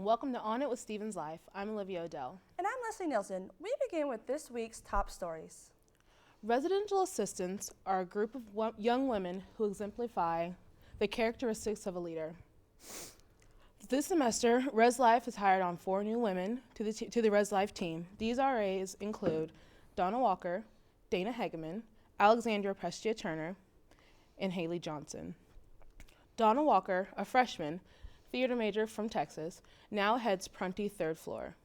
welcome to On It with Stephen's Life. I'm Olivia Odell. And I'm Leslie Nielsen. We begin with this week's top stories. Residential assistants are a group of young women who exemplify the characteristics of a leader. This semester, Res Life has hired on 4 new women to the Res Life team. These RAs include Donna Walker, Dana Hegeman, Alexandra Prestia Turner, and Haley Johnson. Donna Walker, a freshman, theater major from Texas, now heads Prunty 3rd floor.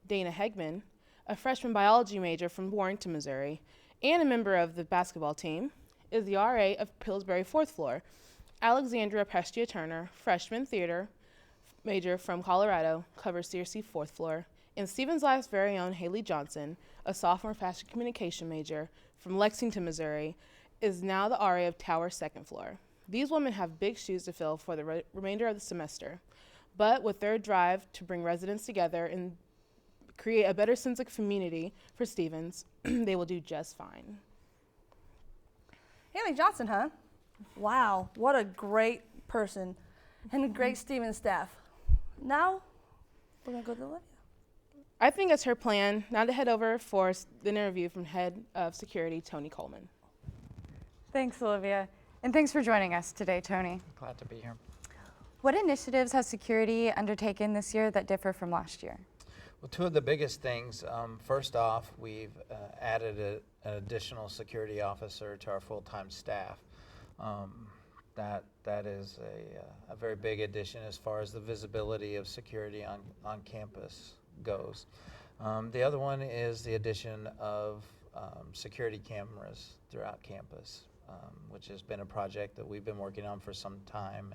Dana Hegman, a freshman biology major from Warrington, Missouri, and a member of the basketball team, is the RA of Pillsbury 4th floor. Alexandra Prestia Turner, freshman theater major from Colorado, covers CRC 4th floor. And Stephen's Life's very own Haley Johnson, a sophomore fashion communication major from Lexington, Missouri, is now the RA of Tower 2nd floor. These women have big shoes to fill for the remainder of the semester, but with their drive to bring residents together and create a better sense of community for Stevens, they will do just fine. Haley Johnson, huh? Wow, what a great person and a great Stevens staff. Now, we're going to go to Olivia. I think it's her plan now to head over for the interview from Head of Security, Tony Coleman. Thanks, Olivia. And thanks for joining us today, Tony. Glad to be here. What initiatives has security undertaken this year that differ from last year? Well, 2 of the biggest things, first off, we've added an additional security officer to our full-time staff. That is a very big addition as far as the visibility of security on campus goes. The other one is the addition of security cameras throughout campus, which has been a project that we've been working on for some time,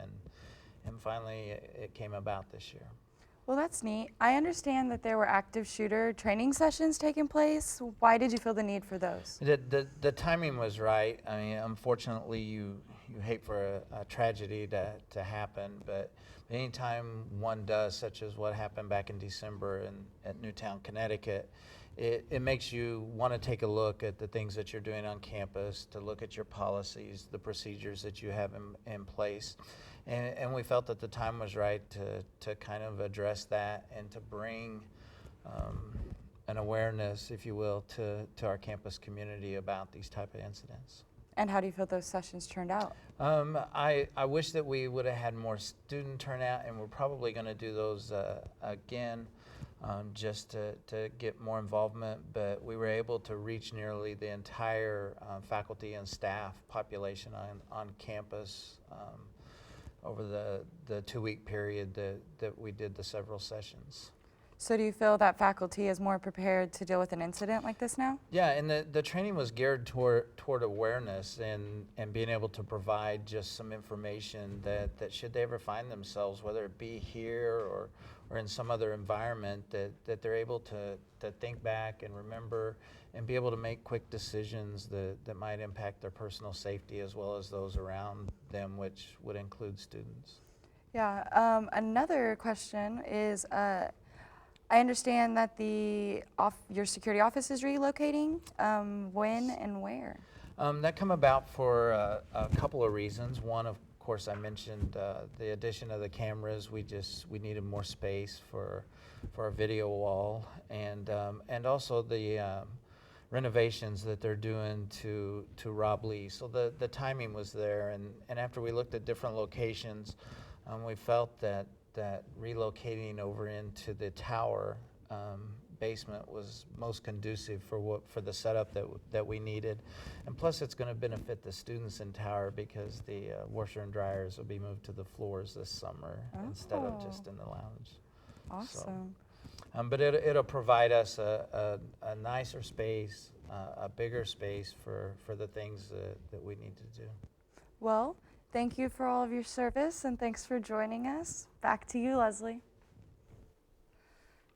and finally it came about this year. Well, that's neat. I understand that there were active shooter training sessions taking place. Why did you feel the need for those? The timing was right. I mean, unfortunately, you hate for a tragedy to happen, but anytime one does, such as what happened back in December at Newtown, Connecticut, it makes you want to take a look at the things that you're doing on campus, to look at your policies, the procedures that you have in place. And we felt that the time was right to kind of address that and to bring an awareness, if you will, to our campus community about these type of incidents. And how do you feel those sessions turned out? I wish that we would have had more student turnout, and we're probably going to do those again. Just to get more involvement, but we were able to reach nearly the entire faculty and staff population on campus over the 2-week period that we did the several sessions. So do you feel that faculty is more prepared to deal with an incident like this now? Yeah, and the training was geared toward awareness and being able to provide just some information that should they ever find themselves, whether it be here or in some other environment, that they're able to think back and remember and be able to make quick decisions that might impact their personal safety as well as those around them, which would include students. Yeah, another question is, I understand that your security office is relocating. When and where? That come about for a couple of reasons. One, of course, I mentioned the addition of the cameras. We needed more space for our video wall, and also the renovations that they're doing to Rob Lee. So the timing was there, and after we looked at different locations, we felt that relocating over into the tower basement was most conducive for the setup that we needed, and plus it's going to benefit the students in tower because the washer and dryers will be moved to the floors this summer instead of just in the lounge. Awesome. So, but it'll provide us a nicer space, a bigger space for the things that we need to do. Well, thank you for all of your service, and thanks for joining us. Back to you, Leslie.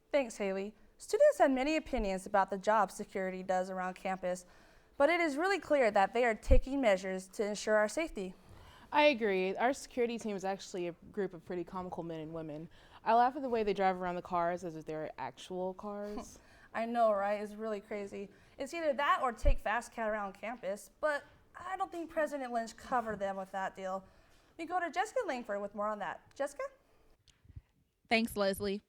Thanks, Haley. Students have many opinions about the job security does around campus, but it is really clear that they are taking measures to ensure our safety. I agree. Our security team is actually a group of pretty comical men and women. I laugh at the way they drive around the cars as if they're actual cars. I know, right? It's really crazy. It's either that or take Fast Cat around campus, but I don't think President Lynch covered them with that deal. We go to Jessica Langford with more on that. Jessica? Thanks, Leslie.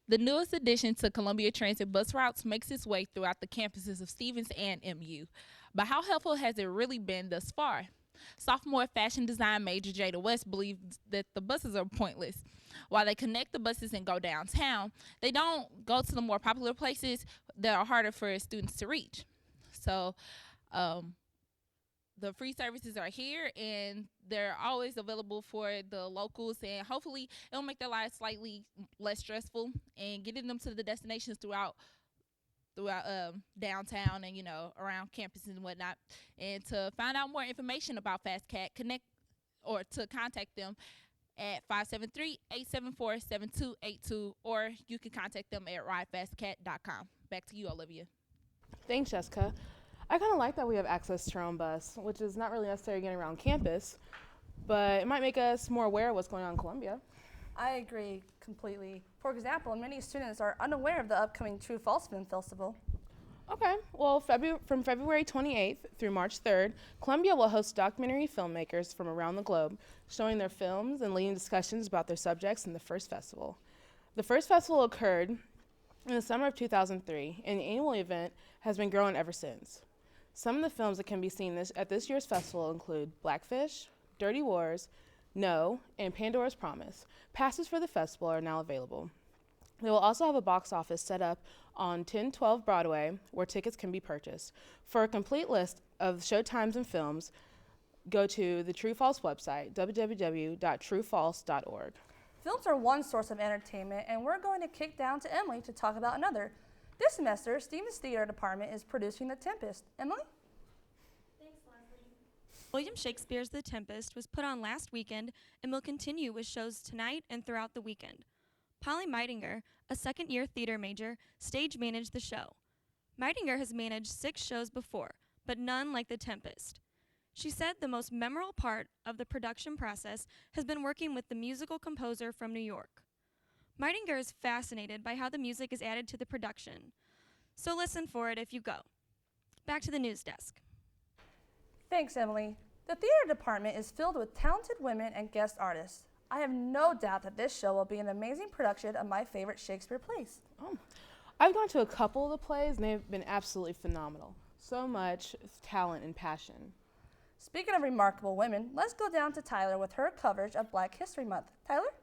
The newest addition to Columbia Transit bus routes makes its way throughout the campuses of Stevens and MU. But how helpful has it really been thus far? Sophomore fashion design major Jada West believes that the buses are pointless. While they connect the buses and go downtown, they don't go to the more popular places that are harder for students to reach. So, the free services are here and they're always available for the locals, and hopefully it'll make their lives slightly less stressful and getting them to the destinations throughout downtown and around campuses and whatnot. And to find out more information about FastCat, connect or to contact them at 573-874-7282, or you can contact them at ridefastcat.com. Back to you, Olivia. Thanks, Jessica. I kind of like that we have access to our own bus, which is not really necessary getting around campus, but it might make us more aware of what's going on in Columbia. I agree completely. For example, many students are unaware of the upcoming True False Film Festival. Okay, well, from February 28th through March 3rd, Columbia will host documentary filmmakers from around the globe, showing their films and leading discussions about their subjects in the first festival. The first festival occurred in the summer of 2003, and the annual event has been growing ever since. Some of the films that can be seen at this year's festival include Blackfish, Dirty Wars, No, and Pandora's Promise. Passes for the festival are now available. They will also have a box office set up on 1012 Broadway where tickets can be purchased. For a complete list of showtimes and films, go to the True False website, www.truefalse.org. Films are one source of entertainment, and we're going to kick down to Emily to talk about another. This semester, Stevens Theater Department is producing The Tempest. Emily? Thanks, Leslie. William Shakespeare's The Tempest was put on last weekend and will continue with shows tonight and throughout the weekend. Polly Meitinger, a second-year theater major, stage managed the show. Meitinger has managed 6 shows before, but none like The Tempest. She said the most memorable part of the production process has been working with the musical composer from New York. Meitinger is fascinated by how the music is added to the production. So listen for it if you go. Back to the news desk. Thanks, Emily. The theater department is filled with talented women and guest artists. I have no doubt that this show will be an amazing production of my favorite Shakespeare plays. Oh, I've gone to a couple of the plays, and they've been absolutely phenomenal. So much talent and passion. Speaking of remarkable women, let's go down to Tyler with her coverage of Black History Month. Tyler?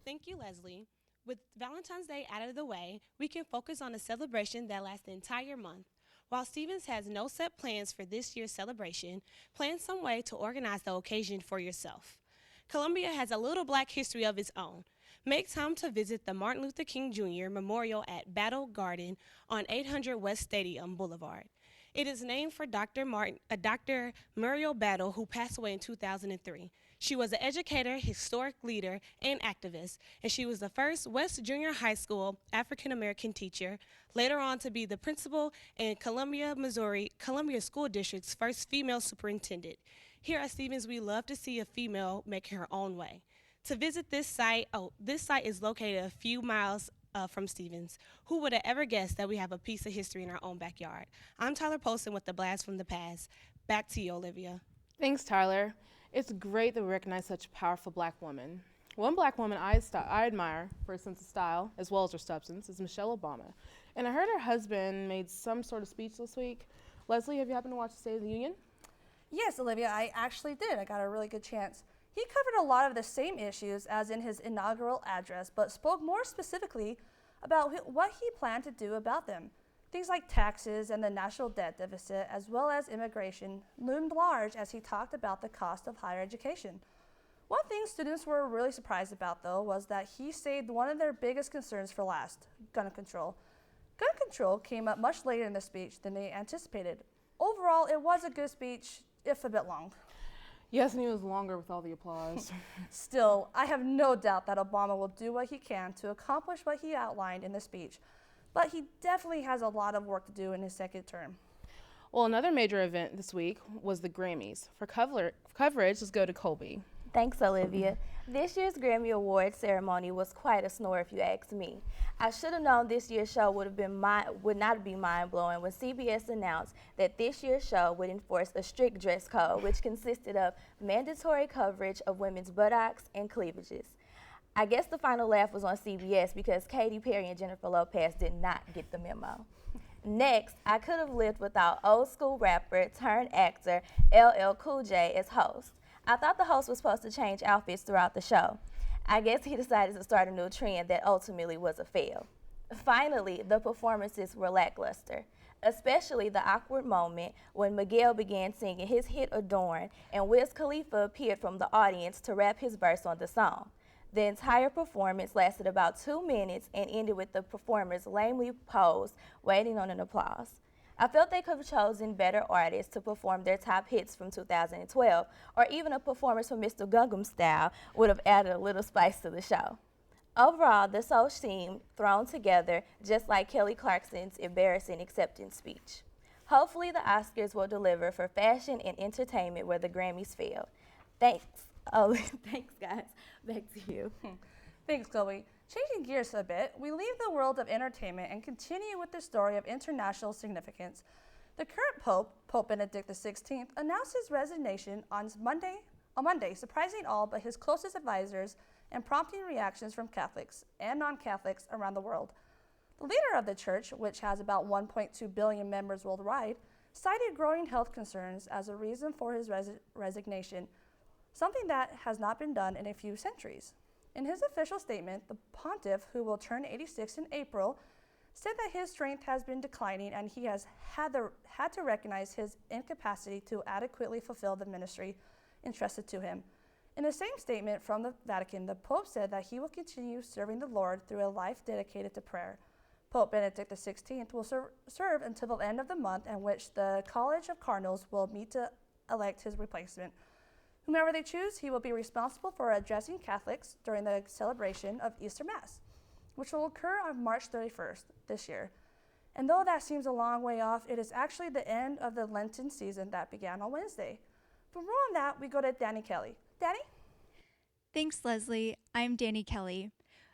Thank you, Leslie. With Valentine's Day out of the way, we can focus on a celebration that lasts the entire month. While Stevens has no set plans for this year's celebration, plan some way to organize the occasion for yourself. Columbia has a little Black history of its own. Make time to visit the Martin Luther King Jr. Memorial at Battle Garden on 800 West Stadium Boulevard. It is named for Dr. Muriel Battle, who passed away in 2003. She was an educator, historic leader, and activist, and she was the first West Junior High School African-American teacher, later on to be the principal and Columbia, Missouri, Columbia School District's first female superintendent. Here at Stevens, we love to see a female making her own way. To visit this site is located a few miles from Stevens. Who would have ever guessed that we have a piece of history in our own backyard? I'm Tyler Polson with the Blast from the Past. Back to you, Olivia. Thanks, Tyler. It's great that we recognize such a powerful Black woman. One Black woman I admire for her sense of style, as well as her substance, is Michelle Obama. And I heard her husband made some sort of speech this week. Leslie, have you happened to watch the State of the Union? Yes, Olivia, I actually did. I got a really good chance. He covered a lot of the same issues as in his inaugural address, but spoke more specifically about what he planned to do about them. Things like taxes and the national debt deficit, as well as immigration, loomed large as he talked about the cost of higher education. One thing students were really surprised about, though, was that he saved one of their biggest concerns for last, gun control. Gun control came up much later in the speech than they anticipated. Overall, it was a good speech, if a bit long. Yes, and he was longer with all the applause. Still, I have no doubt that Obama will do what he can to accomplish what he outlined in the speech, but he definitely has a lot of work to do in his second term. Well, another major event this week was the Grammys. For coverage, let's go to Colby. Thanks, Olivia. This year's Grammy Awards ceremony was quite a snore, if you ask me. I should have known this year's show would not be mind-blowing when CBS announced that this year's show would enforce a strict dress code, which consisted of mandatory coverage of women's buttocks and cleavages. I guess the final laugh was on CBS because Katy Perry and Jennifer Lopez did not get the memo. Next, I could have lived without old school rapper turned actor LL Cool J as host. I thought the host was supposed to change outfits throughout the show. I guess he decided to start a new trend that ultimately was a fail. Finally, the performances were lackluster, especially the awkward moment when Miguel began singing his hit Adorn and Wiz Khalifa appeared from the audience to rap his verse on the song. The entire performance lasted about 2 minutes and ended with the performers lamely posed, waiting on an applause. I felt they could have chosen better artists to perform their top hits from 2012, or even a performance from Mr. Gangnam Style would have added a little spice to the show. Overall, the show seemed thrown together just like Kelly Clarkson's embarrassing acceptance speech. Hopefully, the Oscars will deliver for fashion and entertainment where the Grammys failed. Thanks. Oh, thanks, guys. Back to you. Thanks, Chloe. Changing gears a bit, we leave the world of entertainment and continue with the story of international significance. The current Pope, Pope Benedict XVI, announced his resignation on Monday, surprising all but his closest advisors and prompting reactions from Catholics and non-Catholics around the world. The leader of the church, which has about 1.2 billion members worldwide, cited growing health concerns as a reason for his resignation, something that has not been done in a few centuries. In his official statement, the pontiff, who will turn 86 in April, said that his strength has been declining and he has had to recognize his incapacity to adequately fulfill the ministry entrusted to him. In the same statement from the Vatican, the Pope said that he will continue serving the Lord through a life dedicated to prayer. Pope Benedict XVI will serve until the end of the month, in which the College of Cardinals will meet to elect his replacement. Whomever they choose, he will be responsible for addressing Catholics during the celebration of Easter Mass, which will occur on March 31st this year. And though that seems a long way off, it is actually the end of the Lenten season that began on Wednesday. For more on that, we go to Danny Kelly. Danny? Thanks, Leslie. I'm Danny Kelly.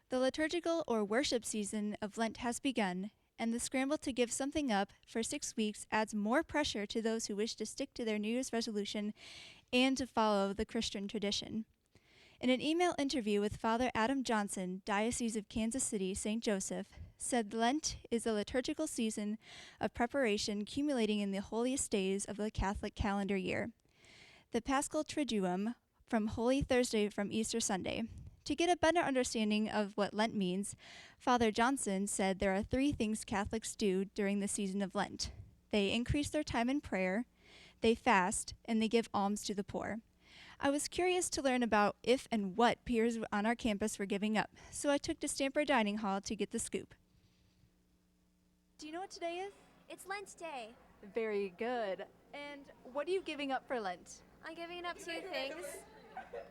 The liturgical or worship season of Lent has begun, and the scramble to give something up for 6 weeks adds more pressure to those who wish to stick to their New Year's resolution and to follow the Christian tradition. In an email interview with Father Adam Johnson, Diocese of Kansas City, St. Joseph, said Lent is a liturgical season of preparation culminating in the holiest days of the Catholic calendar year, the Paschal Triduum, from Holy Thursday from Easter Sunday. To get a better understanding of what Lent means, Father Johnson said there are 3 things Catholics do during the season of Lent. They increase their time in prayer, they fast, and they give alms to the poor. I was curious to learn about if and what peers on our campus were giving up, so I took to Stamper Dining Hall to get the scoop. Do you know what today is? It's Lent Day. Very good. And what are you giving up for Lent? I'm giving up 2 things.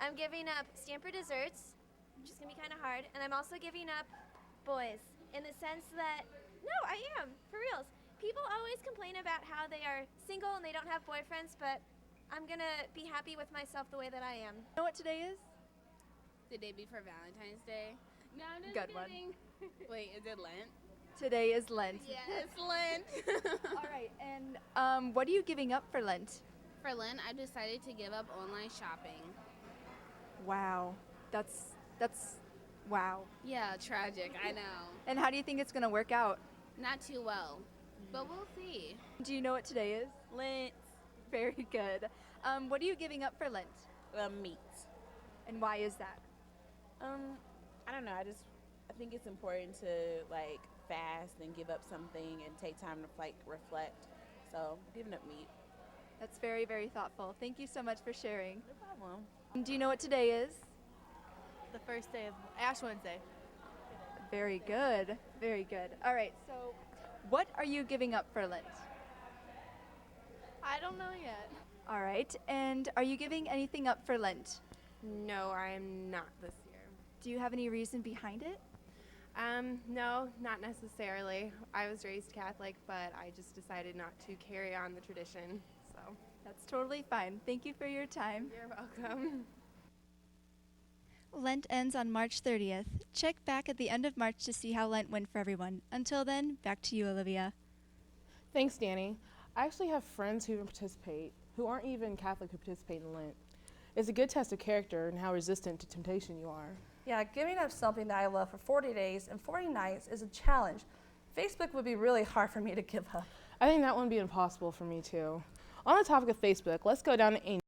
I'm giving up Stamper desserts, which is going to be kind of hard, and I'm also giving up boys, in the sense that, no, I am, for reals. People always complain about how they are single and they don't have boyfriends, but I'm going to be happy with myself the way that I am. You know what today is? The day before Valentine's Day. No, I'm just Good kidding. Wait, is it Lent? Today is Lent. Yeah, it's Lent. All right, and what are you giving up for Lent? For Lent, I decided to give up online shopping. Wow, that's wow. Yeah, tragic, I know. And how do you think it's going to work out? Not too well, but we'll see. Do you know what today is? Lent. Very good. What are you giving up for Lent? Meat. And why is that? I don't know. I think it's important to fast and give up something and take time to reflect. So giving up meat. That's very, very thoughtful. Thank you so much for sharing. No problem. Do you know what today is? The first day of Ash Wednesday. Very good. Very good. All right, so what are you giving up for Lent? I don't know yet. All right, and are you giving anything up for Lent? No, I am not this year. Do you have any reason behind it? No, not necessarily. I was raised Catholic, but I just decided not to carry on the tradition, so. That's totally fine. Thank you for your time. You're welcome. Lent ends on March 30th. Check back at the end of March to see how Lent went for everyone. Until then, back to you, Olivia. Thanks, Danny. I actually have friends who participate, who aren't even Catholic, who participate in Lent. It's a good test of character and how resistant to temptation you are. Yeah, giving up something that I love for 40 days and 40 nights is a challenge. Facebook would be really hard for me to give up. I think that wouldn't be impossible for me too. On the topic of Facebook, let's go down to